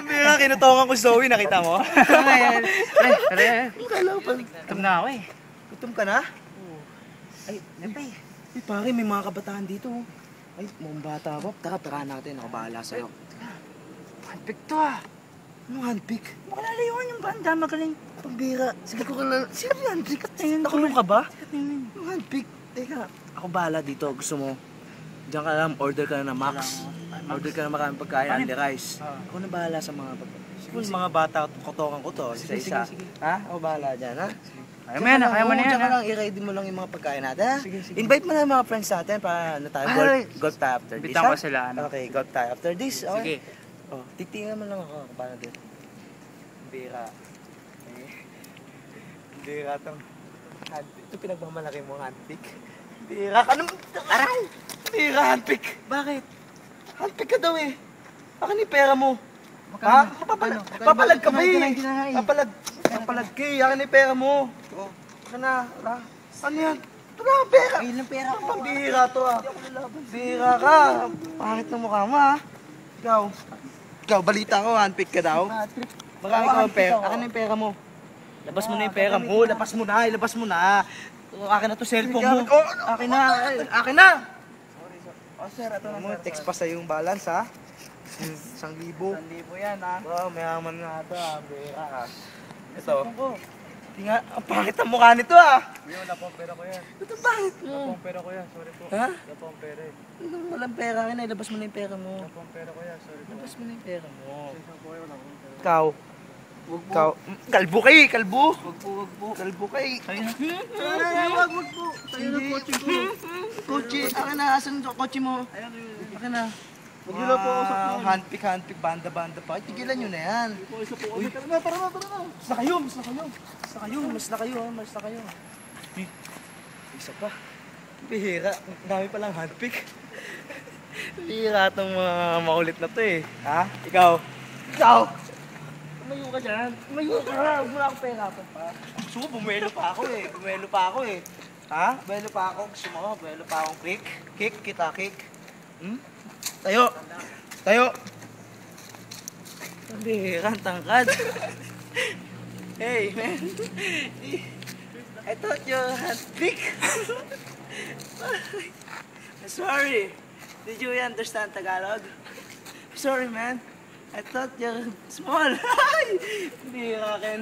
Bira, kinutongan ko Zoe, nakita mo? Ngayon. Pre. Kala ko pa. Gutom na ako eh. Gutom ka na? Oo. Ay, Napay. ay pare, may mga kabataan dito. Ay, mukhang bata pa. Tara, tara natin. Ako bahala sa'yo. Handpick to ah. Anong handpick? Makalayuan yung banda, magaling. Pambira. Sige ko kalala. Sino yung handpick? Nakulong ka ba? Tingnan. Anong handpick? Teka, ako bahala dito. Gusto mo? Diyan ka lang, order ka na ng Max. Order ka na maraming pagkain, only rice. Ako na bahala sa mga pagkain. Siguro mga bata, kotokan ko to, isa-isa. Ha? Ako bahala dyan, ha? Kaya mo yan, kaya mo na yan. Diyan ka lang, i-ready mo lang yung mga pagkain natin, ha? Invite mo na yung mga friends natin para ano tayo, golf tayo after this, Bitan ha? ko sila, ano? Okay, golf tayo after this, Sige. okay? Oh, titingnan mo lang ako, paano din. Bira. Bira tong handpick. Ito pinagmamalaki mo handpick. Bira ka naman. Aray! Bira handpick. Bakit? Handpick ka daw eh. Akin yung pera mo. Ha? Papalag ka ba eh? Papalag ka eh. Akin yung pera mo. Akin na. Ano yan? Ito na, pera. Ayun lang pera ko. Bira to ah. Bira ka. Pangit ng mukha mo ah. Ikaw, balita ko, handpick ka daw. Marami ka ang pera. Akin na yung pera mo. Labas mo na yung pera mo. Labas mo na. Ilabas mo na. Akin na to cellphone mo. Akin na. Akin na. Oh, sir, ito na. Text pa sa yung balance, ha? 1,000. 1,000 yan, ha? Oo, mayaman nga ito, ha? Bira, ha? Ito. Tinga, ang pangit ang mukha nito, ha? Wala po ang pera ko yan. Ito, bakit mo? Wala po ang pera ko yan, sorry po. Ha? Wala po ang pera eh. Walang pera ka na. Ilabas mo na yung pera mo. Wala po ang pera ko yan, sorry po. Ilabas mo na yung pera mo. Isang po kayo, wala po ang pera. Ikaw. Ikaw. Kalbo kay, kalbo. Wag po. Kalbo kay. Ayun na. Wag po. Tayo na kotse ko. Kotse. Akin na. Asan yung kotse mo? Akin na. Huwag niyo lang po ako sa phone. Handpick, banda-banda pa. Tigilan nyo na yan. Uy, tara na. Mas na kayo. Mas na kayo. Isa pa. Bihira. Ang dami palang handpick. Bihira itong mga makulit na to eh. Ha? Ikaw. Tumayo ka dyan. Tumayo ka. Wala akong pera pa. Gusto mo, bumelo pa ako eh. Ha? Bumelo pa ako. Gusto mo, bumelo pa akong kick. Kick, kita kick. Tayo. Bihira, ang tangkad. Hey, man. I thought you had big. Sorry. Did you understand Tagalog? Sorry, man. I thought you're small. Bihira ka,